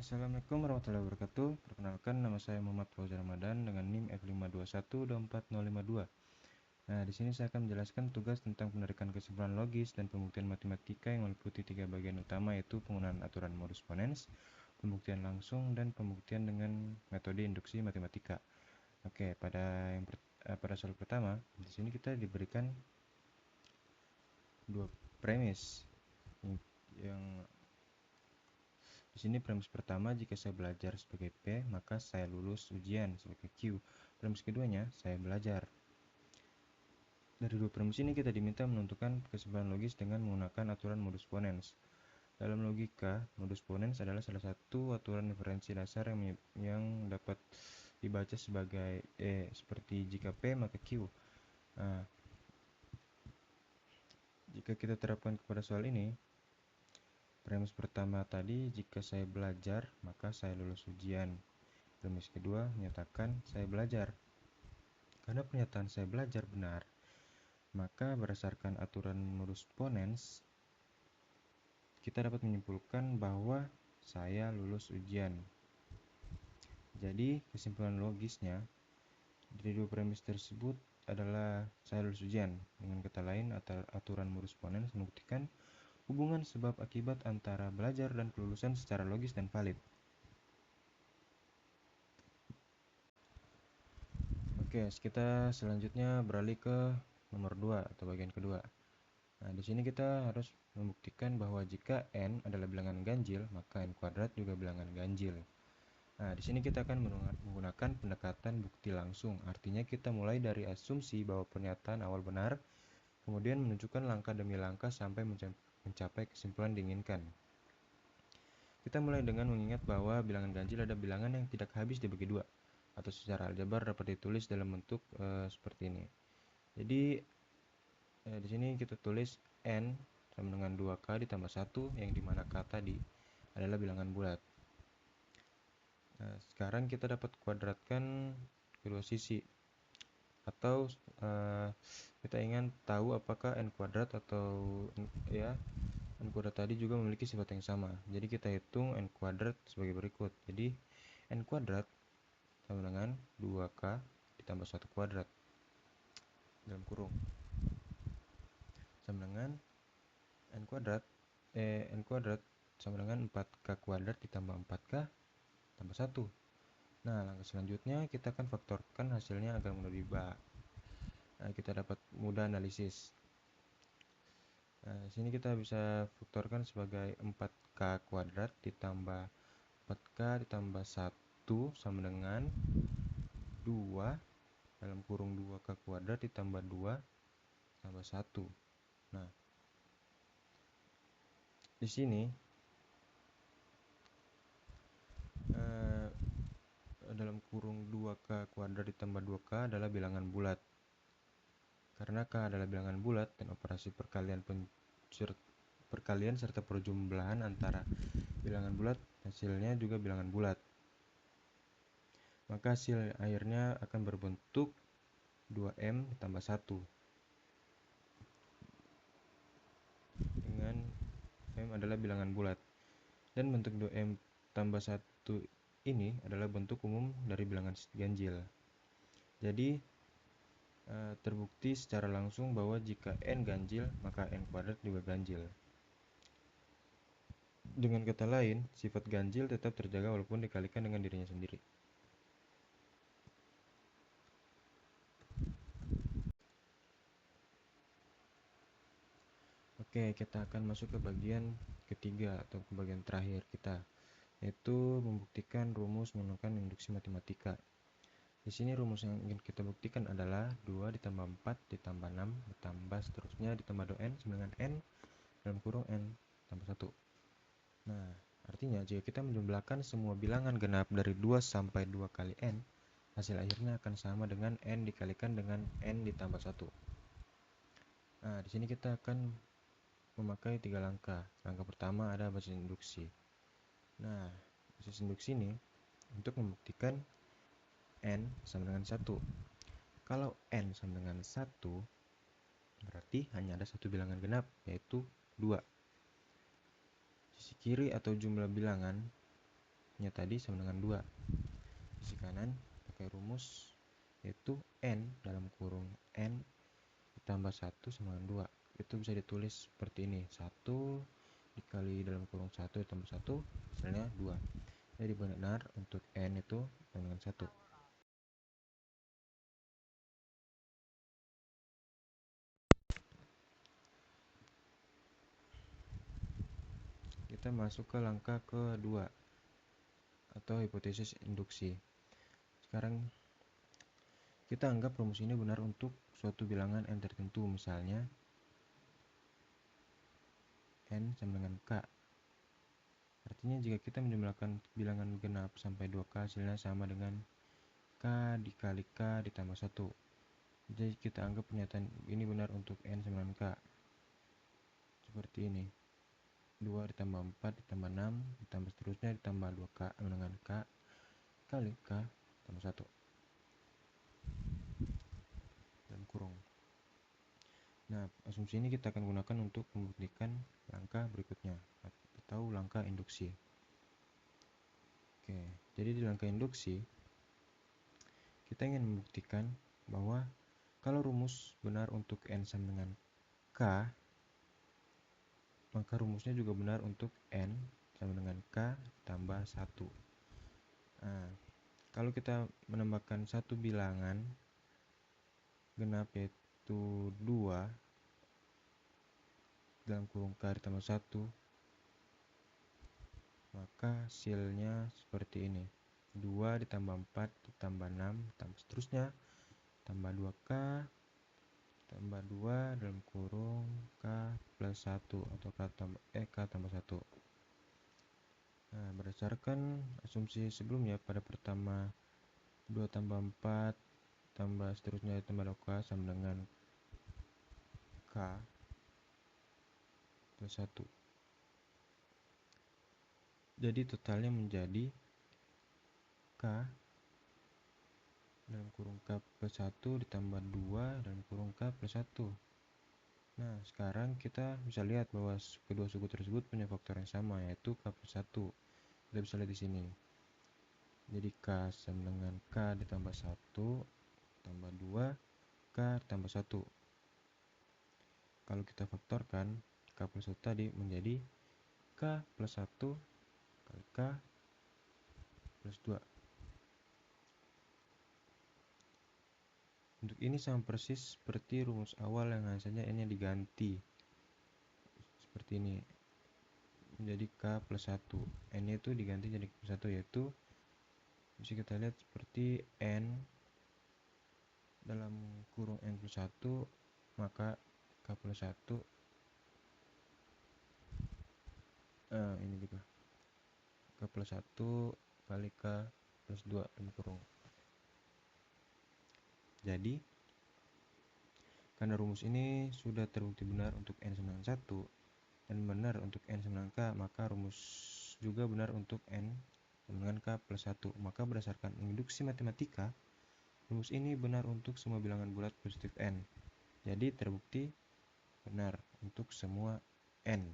Assalamualaikum warahmatullahi wabarakatuh. Perkenalkan, nama saya Muhammad Fauzan Ramadan dengan NIM F5212402. Nah, di sini saya akan menjelaskan tugas tentang penarikan kesimpulan logis dan pembuktian matematika yang meliputi 3 bagian utama, yaitu penggunaan aturan modus ponens, pembuktian langsung, dan pembuktian dengan metode induksi matematika. Oke, pada soal pertama, di sini kita diberikan dua premis yang di sini premis pertama, jika saya belajar sebagai P, maka saya lulus ujian sebagai Q. Premis keduanya, saya belajar. Dari dua premis ini kita diminta menentukan kesimpulan logis dengan menggunakan aturan modus ponens. Dalam logika, modus ponens adalah salah satu aturan inferensi dasar yang dapat dibaca sebagai seperti jika P maka Q. Nah, jika kita terapkan kepada soal ini, premis pertama tadi, jika saya belajar maka saya lulus ujian. Premis kedua menyatakan saya belajar. Karena pernyataan saya belajar benar, maka berdasarkan aturan modus ponens, kita dapat menyimpulkan bahwa saya lulus ujian. Jadi, kesimpulan logisnya dari dua premis tersebut adalah saya lulus ujian. Dengan kata lain, aturan modus ponens membuktikan hubungan sebab akibat antara belajar dan kelulusan secara logis dan valid. Oke, kita selanjutnya beralih ke nomor 2 atau bagian kedua. Nah, di sini kita harus membuktikan bahwa jika n adalah bilangan ganjil, maka n kuadrat juga bilangan ganjil. Nah, di sini kita akan menggunakan pendekatan bukti langsung. Artinya kita mulai dari asumsi bahwa pernyataan awal benar, kemudian menunjukkan langkah demi langkah sampai mencapai kesimpulan diinginkan. Kita mulai dengan mengingat bahwa bilangan ganjil adalah bilangan yang tidak habis dibagi dua, atau secara aljabar dapat ditulis dalam bentuk seperti ini. Jadi di sini kita tulis n sama dengan 2k ditambah 1, yang dimana k tadi adalah bilangan bulat. Nah, sekarang kita dapat kuadratkan kedua sisi, atau kita ingin tahu apakah n kuadrat atau n kuadrat tadi juga memiliki sifat yang sama. Jadi kita hitung n kuadrat sebagai berikut. Jadi n kuadrat sama dengan 2k ditambah 1 kuadrat dalam kurung sama dengan n kuadrat sama dengan 4k kuadrat ditambah 4k tambah 1. Nah, langkah selanjutnya kita akan faktorkan hasilnya agar mudah dibahas. Nah, kita dapat mudah analisis. Nah, di sini kita bisa faktorkan sebagai 4k kuadrat ditambah 4k ditambah 1 sama dengan 2 dalam kurung 2k kuadrat ditambah 2 tambah 1. Nah, di sini dalam kurung 2k kuadrat ditambah 2k adalah bilangan bulat. Karena k adalah bilangan bulat dan operasi perkalian serta perjumlahan antara bilangan bulat, hasilnya juga bilangan bulat. Maka hasil akhirnya akan berbentuk 2m tambah 1. Dengan m adalah bilangan bulat. Dan bentuk 2m tambah 1 ini adalah bentuk umum dari bilangan ganjil. Jadi terbukti secara langsung bahwa jika n ganjil, maka n kuadrat juga ganjil. Dengan kata lain, sifat ganjil tetap terjaga walaupun dikalikan dengan dirinya sendiri. Oke, kita akan masuk ke bagian ketiga atau ke bagian terakhir kita, yaitu membuktikan rumus menggunakan induksi matematika. Di sini rumus yang ingin kita buktikan adalah 2 ditambah 4 ditambah 6 ditambah seterusnya ditambah 2n sama dengan n dalam kurung n tambah 1. Nah, artinya jika kita menjumlahkan semua bilangan genap dari 2 sampai 2 kali n, hasil akhirnya akan sama dengan n dikalikan dengan n ditambah 1. Nah, di sini kita akan memakai 3 langkah. Langkah pertama ada basis induksi. Nah, basis induksi ini untuk membuktikan n sama dengan 1. Kalau n sama dengan 1, berarti hanya ada satu bilangan genap, yaitu 2. Sisi kiri atau jumlah bilangan nya tadi sama dengan 2. Sisi kanan pakai rumus yaitu n dalam kurung n ditambah 1 sama dengan 2. Itu bisa ditulis seperti ini, 1 dikali dalam kurung 1 ditambah 1 hasilnya 2. Jadi benar untuk n itu sama dengan 1. Kita masuk ke langkah kedua atau hipotesis induksi. Sekarang kita anggap rumus ini benar untuk suatu bilangan n tertentu, misalnya n sama dengan k. Artinya jika kita menjumlahkan bilangan genap sampai 2k, hasilnya sama dengan k dikali k ditambah 1. Jadi kita anggap pernyataan ini benar untuk n sama dengan k. Seperti ini. 2 ditambah 4 ditambah 6 ditambah seterusnya ditambah 2k sama dengan k kali k tambah 1 dalam kurung. Nah, asumsi ini kita akan gunakan untuk membuktikan langkah berikutnya atau langkah induksi. Oke, jadi di langkah induksi kita ingin membuktikan bahwa kalau rumus benar untuk n sama dengan k, maka rumusnya juga benar untuk n sama dengan k tambah 1. Nah, kalau kita menambahkan satu bilangan genap yaitu 2 dalam kurung k ditambah 1, maka hasilnya seperti ini. 2 ditambah 4 ditambah 6 ditambah seterusnya tambah 2k tambah 2 dalam kurung k plus 1 atau k tambah 1. Nah, berdasarkan asumsi sebelumnya pada pertama 2 tambah 4 tambah seterusnya tambah 2k sama dengan k plus 1. Jadi totalnya menjadi k dalam kurung k plus 1 ditambah 2 dalam kurung k plus 1. Nah, sekarang kita bisa lihat bahwa kedua suku tersebut punya faktor yang sama, yaitu k plus 1. Kita bisa lihat di sini. Jadi k sama dengan k ditambah 1 tambah 2 k tambah 1. Kalau kita faktorkan k plus 1 tadi menjadi k plus 1 kali k plus 2. Untuk ini sama persis seperti rumus awal yang hanya saja n-nya diganti. Seperti ini. Menjadi k plus 1. N-nya itu diganti jadi k plus 1, yaitu bisa kita lihat seperti n dalam kurung n plus 1, maka k plus 1 ini juga k plus 1 kali k plus 2 dalam kurung. Jadi karena rumus ini sudah terbukti benar untuk n sama dengan 1 dan benar untuk n sama dengan k, maka rumus juga benar untuk n sama dengan k plus 1. Maka berdasarkan induksi matematika, rumus ini benar untuk semua bilangan bulat positif n. Jadi terbukti benar untuk semua n.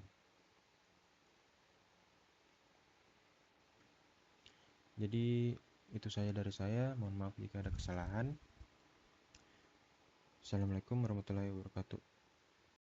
Jadi itu saja dari saya. Mohon maaf jika ada kesalahan. Assalamualaikum warahmatullahi wabarakatuh.